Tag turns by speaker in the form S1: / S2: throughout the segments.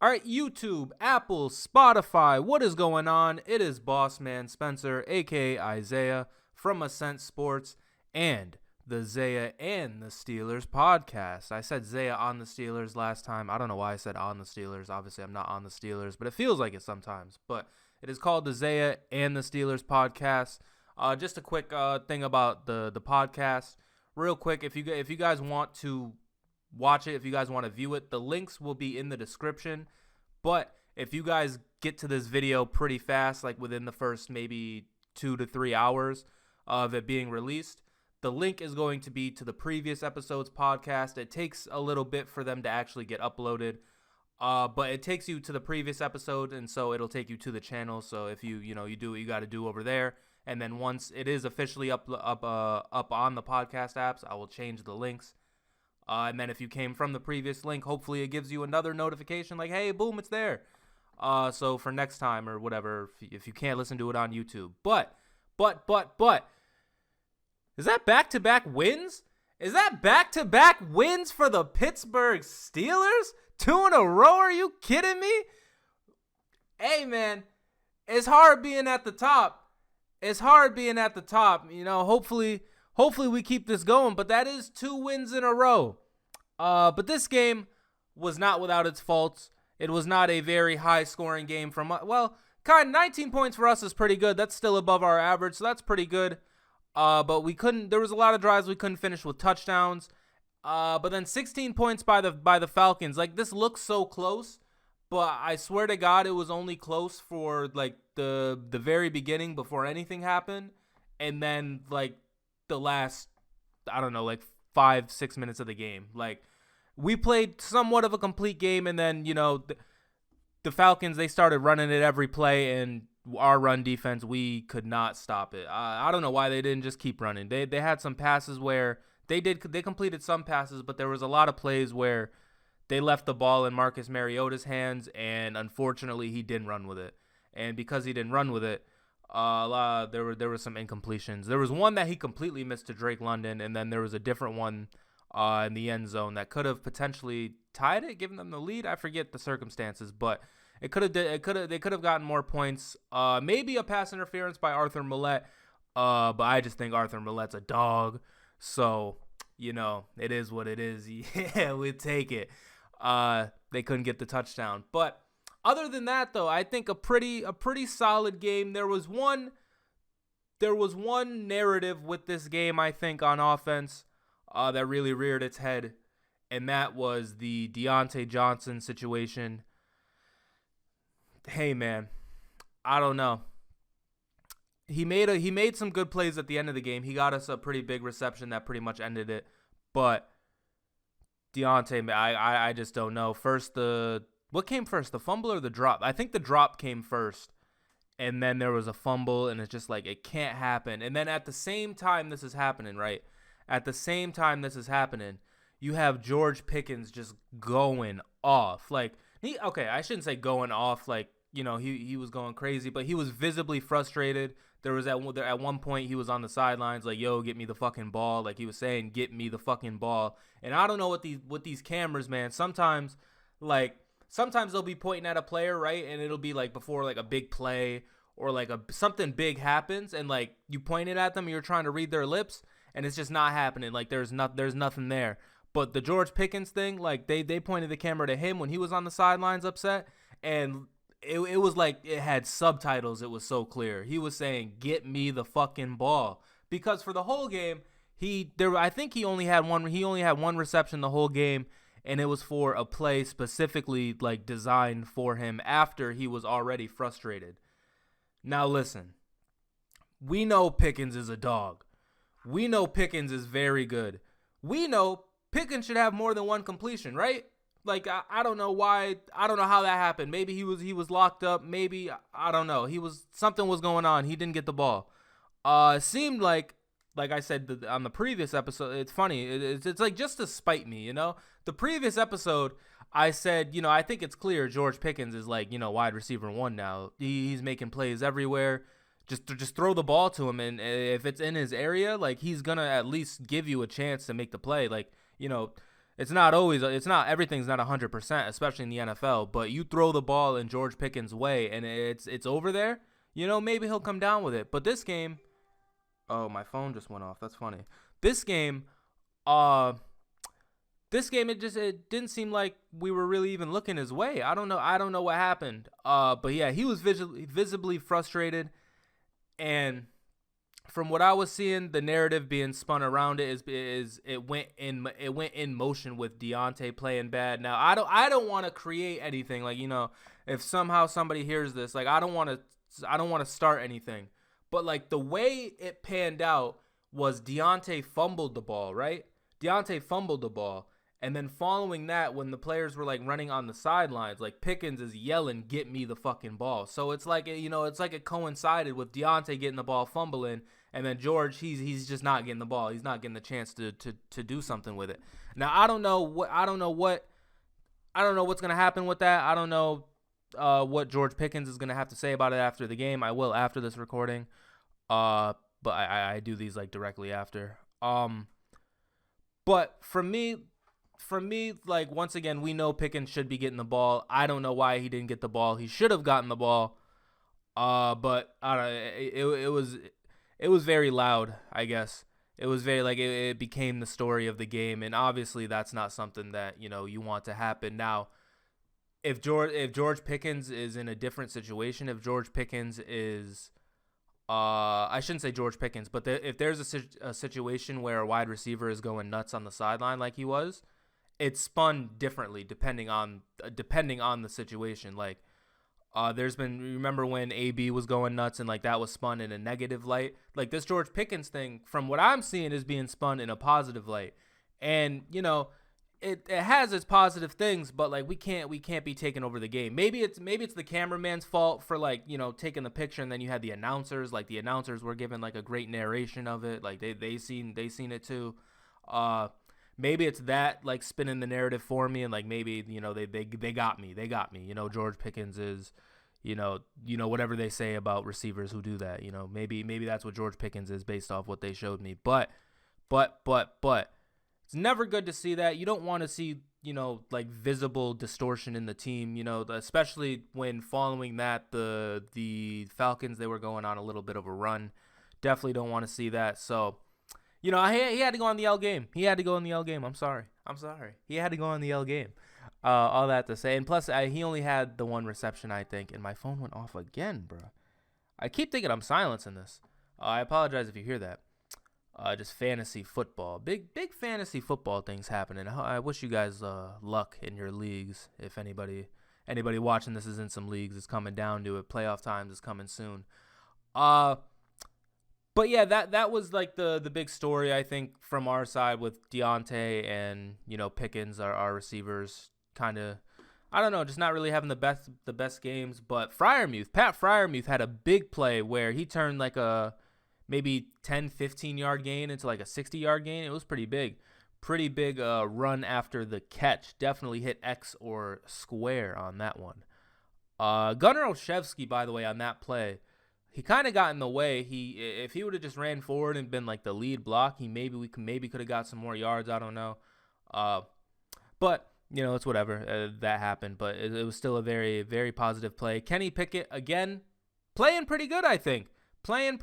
S1: All right, YouTube, Apple, Spotify, what is going on? It is Boss Man Spencer, aka Isaiah, from Ascent Sports and the Zaya and the Steelers podcast. I said Zaya on the Steelers last time. I don't know why I said on the Steelers. Obviously, I'm not on the Steelers, but it feels like it sometimes. But it is called the Zaya and the Steelers podcast. Just a quick thing about the podcast. Real quick, if you guys want to watch it, if you guys want to view it, the links will be in the description. But if you guys get to this video pretty fast, like within the first maybe 2 to 3 hours of it being released, the link is going to be to the previous episode's podcast. It takes a little bit for them to actually get uploaded, but it takes you to the previous episode, and so it'll take you to the channel. So if you do what you got to do over there, and then once it is officially up on the podcast apps, I will change the links. And then if you came from the previous link, hopefully it gives you another notification like, hey, boom, it's there. So for next time or whatever, if you can't listen to it on YouTube. But, is that back-to-back wins? Is that back-to-back wins for the Pittsburgh Steelers? 2 in a row? Are you kidding me? Hey, man, it's hard being at the top. You know, hopefully we keep this going, but that is 2 wins in a row. But this game was not without its faults. It was not a very high-scoring game from, 19 points for us is pretty good. That's still above our average, so that's pretty good. But there was a lot of drives we couldn't finish with touchdowns. But then 16 points by the Falcons. Like, this looks so close, but I swear to God, it was only close for, like, the very beginning before anything happened. And then, like, the last, 5-6 minutes of the game. Like, we played somewhat of a complete game, and then, the Falcons, they started running it every play, and our run defense, we could not stop it. I don't know why they didn't just keep running. They had some passes where they completed some passes, but there was a lot of plays where they left the ball in Marcus Mariota's hands, and unfortunately he didn't run with it. And because he didn't run with it, there were some incompletions. There was one that he completely missed to Drake London, and then there was a different one in the end zone that could have potentially tied it, given them the lead. I forget the circumstances, but they could have gotten more points. Maybe a pass interference by Arthur Millette, but I just think Arthur Millette's a dog. So, it is what it is. Yeah, we take it. They couldn't get the touchdown, but other than that, though, I think a pretty solid game. There was one narrative with this game, I think, on offense that really reared its head, and that was the Deontay Johnson situation. Hey, man, I don't know. He made some good plays at the end of the game. He got us a pretty big reception that pretty much ended it, but Deontay, I just don't know. What came first, the fumble or the drop? I think the drop came first, and then there was a fumble, and it's just like, it can't happen. And then at the same time this is happening, right? You have George Pickens just going off. Like, I shouldn't say going off, like, he was going crazy, but he was visibly frustrated. There was at one point he was on the sidelines like, yo, get me the fucking ball. Like, he was saying, get me the fucking ball. And I don't know what these cameras, man, sometimes they'll be pointing at a player, right? And it'll be like before like a big play or like something big happens, and like you point it at them and you're trying to read their lips, and it's just not happening. Like, there's nothing there. But the George Pickens thing, like they pointed the camera to him when he was on the sidelines upset, and it was like it had subtitles. It was so clear. He was saying, get me the fucking ball. Because for the whole game, I think he only had one reception the whole game, and it was for a play specifically like designed for him after he was already frustrated. Now listen, we know Pickens is a dog. We know Pickens is very good. We know Pickens should have more than one completion, right? Like, I don't know why. I don't know how that happened. Maybe he was locked up. Maybe, I don't know. Something was going on. He didn't get the ball. It seemed like I said on the previous episode, it's funny. It's like just to spite me, The previous episode, I said, I think it's clear George Pickens is like, wide receiver 1 now. He's making plays everywhere. Just throw the ball to him, and if it's in his area, like, he's gonna at least give you a chance to make the play. Like, It's not always. It's not everything's not 100%, especially in the NFL. But you throw the ball in George Pickens' way, and it's over there. Maybe he'll come down with it. But this game, oh, my phone just went off. That's funny. This game, uh, it didn't seem like we were really even looking his way. I don't know. I don't know what happened. But yeah, he was visibly frustrated, and from what I was seeing, the narrative being spun around it is it went in motion with Deontay playing bad. Now I don't want to create anything, like, if somehow somebody hears this, like, I don't want to start anything, but like the way it panned out was Deontay fumbled the ball, right? Deontay fumbled the ball. And then following that, when the players were like running on the sidelines, like Pickens is yelling, "Get me the fucking ball." So it's like, it's like it coincided with Deontay getting the ball, fumbling, and then George, he's just not getting the ball. He's not getting the chance to do something with it. Now I don't know what's gonna happen with that. I don't know what George Pickens is gonna have to say about it after the game. I will after this recording, but I do these like directly after. But for me, like, once again, we know Pickens should be getting the ball. I don't know why he didn't get the ball. He should have gotten the ball. But I don't know. It was very loud, I guess. It was very, like, it became the story of the game, and obviously that's not something that, you want to happen. Now, if George Pickens is in a different situation, if George Pickens is I shouldn't say George Pickens, but if there's a situation where a wide receiver is going nuts on the sideline like he was, it's spun differently depending on the situation. Like, remember when AB was going nuts and like that was spun in a negative light? Like, this George Pickens thing, from what I'm seeing, is being spun in a positive light. And, it has its positive things, but like we can't be taking over the game. Maybe it's the cameraman's fault for, like, taking the picture, and then you had the announcers. Like, the announcers were given like a great narration of it. Like they seen it too. Maybe it's that, like, spinning the narrative for me, and like maybe they got me. George Pickens is, whatever they say about receivers who do that. Maybe that's what George Pickens is based off what they showed me. But it's never good to see that. You don't want to see, like, visible distortion in the team, especially when following that the Falcons, they were going on a little bit of a run. Definitely don't want to see that. So, he had to go on the L game. I'm sorry. He had to go on the L game. All that to say. And plus, he only had the one reception, I think. And my phone went off again, bro. I keep thinking I'm silencing this. I apologize if you hear that. Just fantasy football. Big fantasy football things happening. I wish you guys luck in your leagues. If anybody watching this is in some leagues, it's coming down to it. Playoff times is coming soon. But yeah, that was like the big story, I think, from our side with Deontay and, Pickens, our receivers, kind of, I don't know, just not really having the best games. But Pat Freiermuth had a big play where he turned like a maybe 10, 15-yard gain into like a 60-yard gain. It was pretty big. Run after the catch. Definitely hit X or square on that one. Gunnar Olszewski, by the way, on that play, he kind of got in the way. If he would have just ran forward and been like the lead block, we could have got some more yards. I don't know. But it's whatever. That happened, but it was still a very, very positive play. Kenny Pickett, again, playing pretty good, I think. There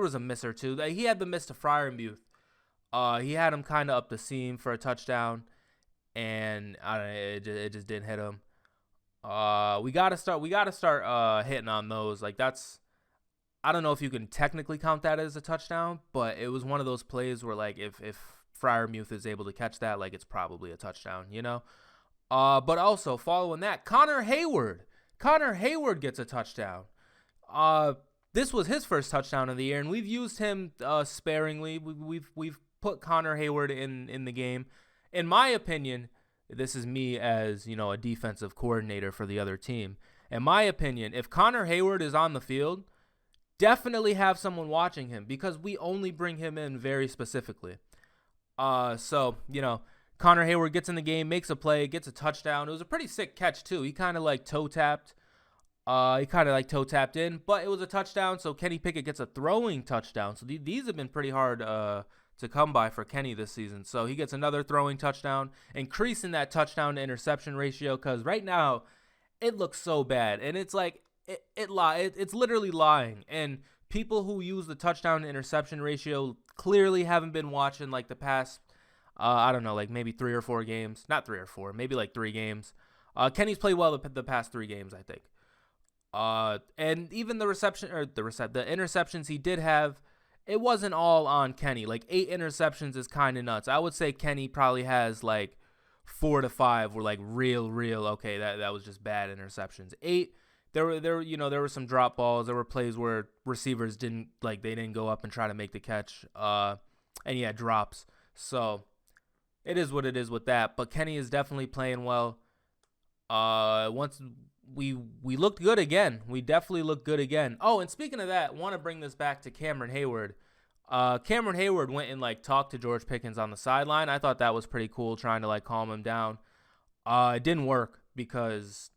S1: was a miss or two. He had the miss to Freiermuth. He had him kind of up the seam for a touchdown, and I don't know, it just didn't hit him. We gotta start hitting on those. Like, that's, I don't know if you can technically count that as a touchdown, but it was one of those plays where, like, if Freiermuth is able to catch that, like, it's probably a touchdown, But also following that, Connor Hayward gets a touchdown. This was his first touchdown of the year, and we've used him sparingly. We've put Connor Hayward in the game. In my opinion, this is me as, a defensive coordinator for the other team. In my opinion, if Connor Hayward is on the field, definitely have someone watching him, because we only bring him in very specifically. So, Connor Hayward gets in the game, makes a play, gets a touchdown. It was a pretty sick catch too. He kind of like toe tapped He kind of like toe tapped in, but it was a touchdown. So Kenny Pickett gets a throwing touchdown. So these have been pretty hard to come by for Kenny this season. So he gets another throwing touchdown, increasing that touchdown to interception ratio. Because right now it looks so bad, and it's like it's literally lying. And people who use the touchdown to interception ratio clearly haven't been watching like the past. I don't know, like maybe 3 or 4 games. Not 3 or 4, maybe like 3 games. Kenny's played well the past 3 games, I think. And even the interceptions he did have, it wasn't all on Kenny. Like 8 interceptions is kind of nuts. I would say Kenny probably has like 4 to 5 were like real. Okay, that was just bad interceptions. 8, there were some drop balls. There were plays where receivers didn't go up and try to make the catch. And he had drops. So it is what it is with that. But Kenny is definitely playing well. Once we looked good again. We definitely looked good again. Oh, and speaking of that, want to bring this back to Cameron Hayward. Cameron Hayward went and like talked to George Pickens on the sideline. I thought that was pretty cool, trying to like calm him down. It didn't work because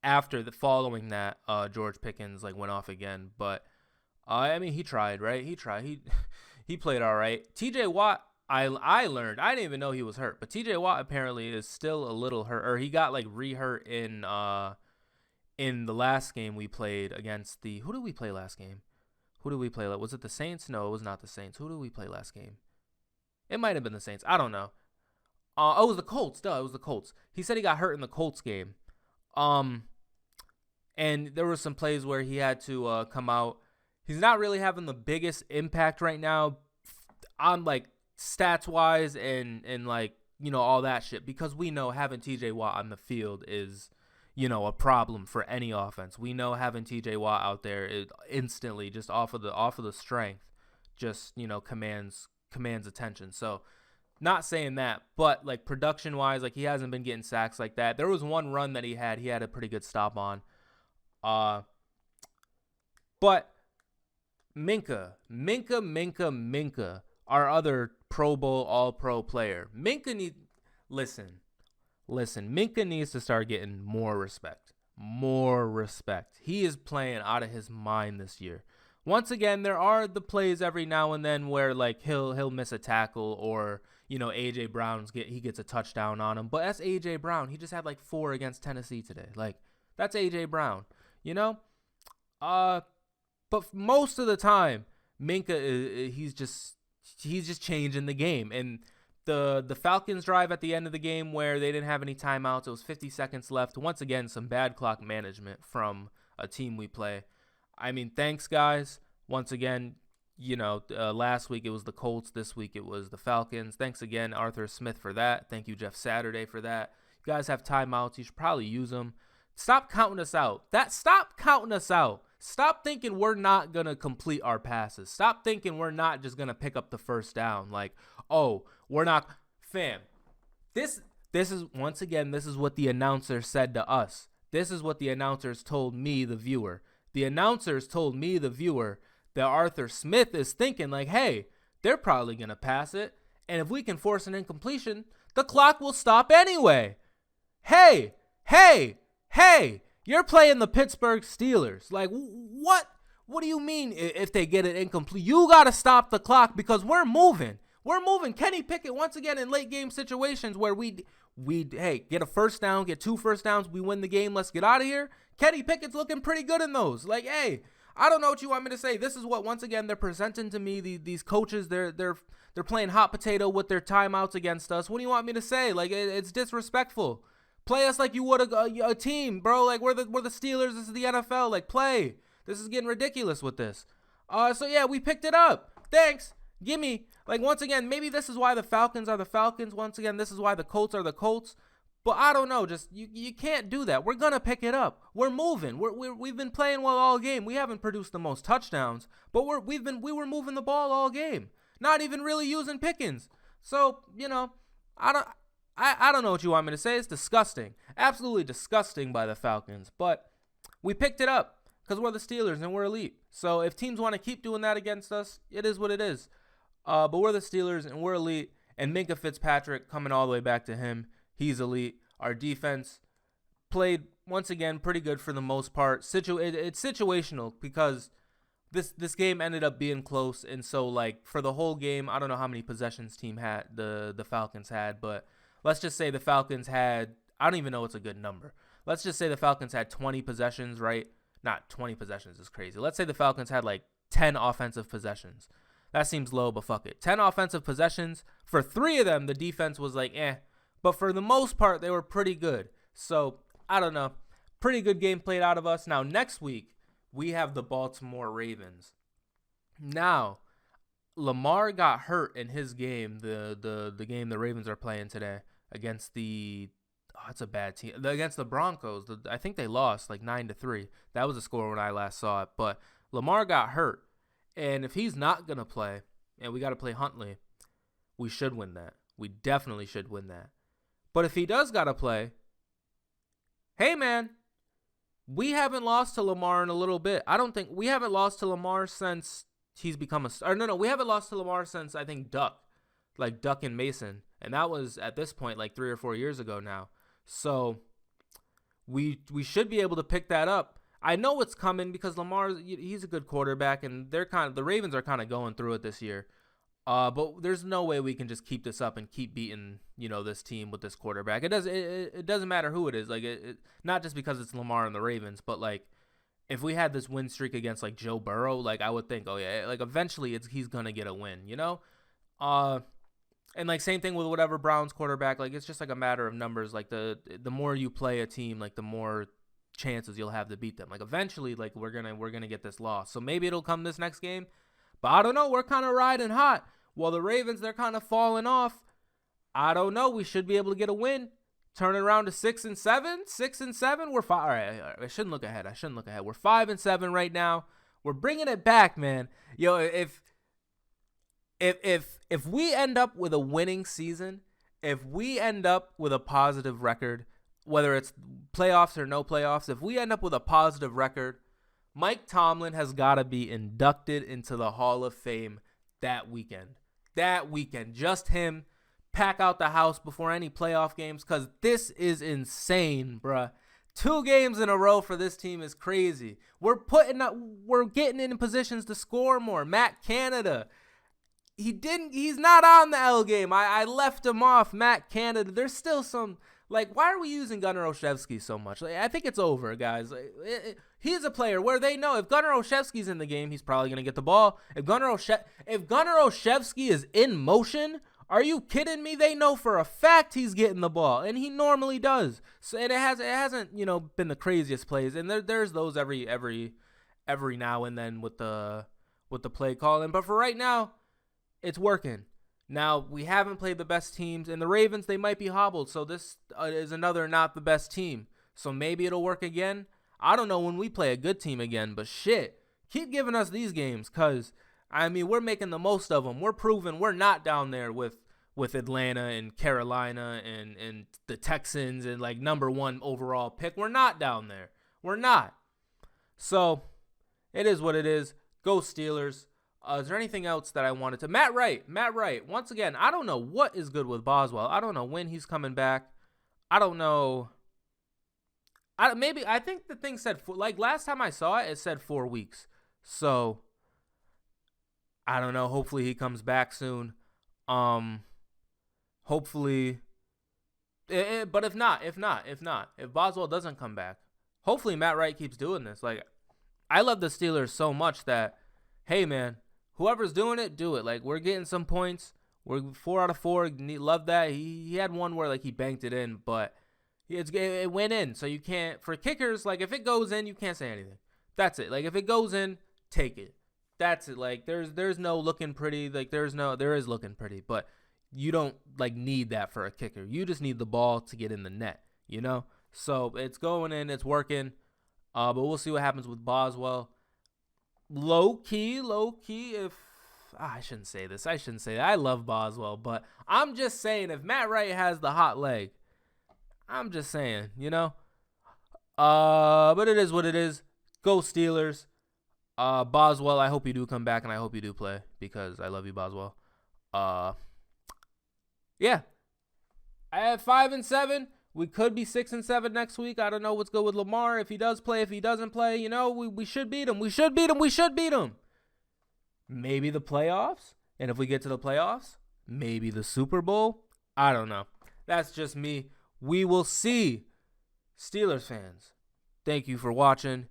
S1: after the following that, George Pickens like went off again. But I mean, he tried, right? He tried. He played all right. T.J. Watt, I learned, I didn't even know he was hurt, but T.J. Watt apparently is still a little hurt, or he got like re-hurt in the last game we played against who did we play last game? Who did we play? Was it the Saints? No, it was not the Saints. Who did we play last game? It might have been the Saints. I don't know. It was the Colts. It was the Colts. He said he got hurt in the Colts game. And there were some plays where he had to come out. He's not really having the biggest impact right now on like stats wise and like, all that shit, because we know having TJ Watt on the field is, a problem for any offense. We know having TJ Watt out there is instantly just off of the strength, just, commands attention. So not saying that, but like production wise, like he hasn't been getting sacks like that. There was one run that he had a pretty good stop on. But Minka, our other Pro Bowl All-Pro player. Minka needs to start getting more respect. He is playing out of his mind this year. Once again, there are the plays every now and then where like he'll miss a tackle, or AJ Brown's gets a touchdown on him. But that's AJ Brown. He just had like 4 against Tennessee today. Like that's AJ Brown. But most of the time, Minka he's just changing the game. And the Falcons drive at the end of the game where they didn't have any timeouts, it was 50 seconds left. Once again, some bad clock management from a team we play. I mean, thanks guys. Once again, last week it was the Colts, this week it was the Falcons. Thanks again, Arthur Smith, for that. Thank you, Jeff Saturday, for that. You guys have timeouts. You should probably use them. Stop counting us out. Stop counting us out. Stop thinking we're not going to complete our passes. Stop thinking we're not just going to pick up the first down. Like, oh, we're not. Fam, this is, once again, this is what the announcer said to us. This is what the announcers told me, the viewer. The announcers told me, the viewer, that Arthur Smith is thinking like, hey, they're probably going to pass it. And if we can force an incompletion, the clock will stop anyway. Hey, you're playing the Pittsburgh Steelers. Like, what? What do you mean if they get it incomplete? You got to stop the clock because we're moving. We're moving. Kenny Pickett, once again, in late game situations where we get a first down, get 2 first downs, we win the game, let's get out of here. Kenny Pickett's looking pretty good in those. Like, hey, I don't know what you want me to say. This is what, once again, they're presenting to me. These coaches, they're playing hot potato with their timeouts against us. What do you want me to say? Like, it's disrespectful. Play us like you would a team, bro. Like, we're the Steelers. This is the NFL. Like, play. This is getting ridiculous with this. So yeah, we picked it up. Thanks. Gimme. Like, once again, maybe this is why the Falcons are the Falcons. Once again, this is why the Colts are the Colts. But I don't know. Just you can't do that. We're gonna pick it up. We're moving. We've been playing well all game. We haven't produced the most touchdowns, but we were moving the ball all game. Not even really using Pickens. So I don't know what you want me to say. It's disgusting. Absolutely disgusting by the Falcons. But we picked it up because we're the Steelers and we're elite. So if teams want to keep doing that against us, it is what it is. But we're the Steelers and we're elite. And Minka Fitzpatrick, coming all the way back to him, he's elite. Our defense played once again, pretty good for the most part. It's situational because this game ended up being close, and so like for the whole game, I don't know how many possessions the Falcons had, but let's just say the Falcons had, I don't even know what's a good number. Let's just say the Falcons had 20 possessions, right? Not 20 possessions is crazy. Let's say the Falcons had like 10 offensive possessions. That seems low, but fuck it. 10 offensive possessions. For 3 of them, the defense was like, eh. But for the most part, they were pretty good. So, I don't know. Pretty good game played out of us. Now, next week, we have the Baltimore Ravens. Now, Lamar got hurt in his game, the game the Ravens are playing today against it's a bad team. Against the Broncos. I think they lost like 9-3. That was the score when I last saw it. But Lamar got hurt. And if he's not going to play, and we got to play Huntley, we should win that. We definitely should win that. But if he does got to play, hey, man, we haven't lost to Lamar in a little bit. I don't think we haven't lost to Lamar since he's become a star. No, we haven't lost to Lamar since, I think, Duck and Mason. And that was, at this point, like 3 or 4 years ago now. So we should be able to pick that up. I know it's coming because he's a good quarterback, and the Ravens are kind of going through it this year. But there's no way we can just keep this up and keep beating, this team with this quarterback. It doesn't matter who it is. Like not just because it's Lamar and the Ravens, but like if we had this win streak against like Joe Burrow, like I would think, oh yeah, like eventually he's gonna get a win, And like same thing with whatever Browns quarterback. Like it's just like a matter of numbers. Like the more you play a team, like the more chances you'll have to beat them. Like eventually, like we're gonna get this loss. So maybe it'll come this next game, but I don't know. We're kind of riding hot. While the Ravens, they're kind of falling off. I don't know. We should be able to get a win. Turn it around to 6-7. 6-7. We're 5. All right. I shouldn't look ahead. We're 5-7 right now. We're bringing it back, man. Yo, if we end up with a winning season, if we end up with a positive record, whether it's playoffs or no playoffs, if we end up with a positive record, Mike Tomlin has got to be inducted into the Hall of Fame that weekend. Just him. Pack out the house before any playoff games because this is insane, bruh. 2 games in a row for this team is crazy. We're getting in positions to score more. Matt Canada. He's not on the L game. I left him off. Matt Canada. There's still some, like, why are we using Gunnar Olszewski so much? Like, I think it's over, guys. He's a player where they know if Gunnar Olszewski's in the game, he's probably going to get the ball. If Gunnar Olszewski is in motion, are you kidding me? They know for a fact he's getting the ball, and he normally does. So and it hasn't been the craziest plays, and there's those every now and then with the play calling. But for right now, it's working. Now, we haven't played the best teams, and the Ravens, they might be hobbled, so this is another not the best team. So maybe it'll work again. I don't know when we play a good team again, but shit, keep giving us these games because, we're making the most of them. We're proving we're not down there with Atlanta and Carolina and the Texans and, like, number 1 overall pick. We're not down there. We're not. So, it is what it is. Go Steelers. Is there anything else that I wanted to? Matt Wright. Once again, I don't know what is good with Boswell. I don't know when he's coming back. I don't know. I think the thing said, like last time I saw it, it said 4 weeks. So, I don't know. Hopefully he comes back soon. Hopefully. But if Boswell doesn't come back, hopefully Matt Wright keeps doing this. Like, I love the Steelers so much that, hey, man, whoever's doing it, do it. Like, we're getting some points. We're 4 out of 4. Love that. He had one where, like, he banked it in, but it went in. So you can't, for kickers, like, if it goes in, you can't say anything. That's it. Like, if it goes in, take it. That's it. Like, there's no looking pretty. Like, there is looking pretty, but you don't, like, need that for a kicker. You just need the ball to get in the net, So it's going in. It's working. But we'll see what happens with Boswell. Low key, if I shouldn't say this. I love Boswell, but I'm just saying if Matt Wright has the hot leg, I'm just saying, But it is what it is. Go Steelers. Boswell, I hope you do come back and I hope you do play because I love you, Boswell. Yeah. I have 5-7. We could be 6-7 next week. I don't know what's good with Lamar. If he does play, if he doesn't play, you know, we should beat him. We should beat him. We should beat him. Maybe the playoffs. And if we get to the playoffs, maybe the Super Bowl. I don't know. That's just me. We will see. Steelers fans, thank you for watching.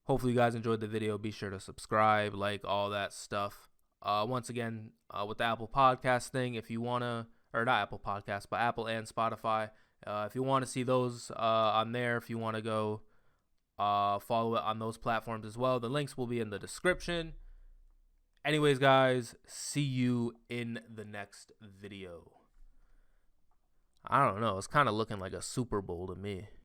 S1: Hopefully you guys enjoyed the video. Be sure to subscribe, like, all that stuff. Once again, with the Apple Podcast thing, if you want to, or not Apple Podcast, but Apple and Spotify, if you want to see those on there, if you want to go follow it on those platforms as well, the links will be in the description. Anyways, guys, see you in the next video. I don't know. It's kind of looking like a Super Bowl to me.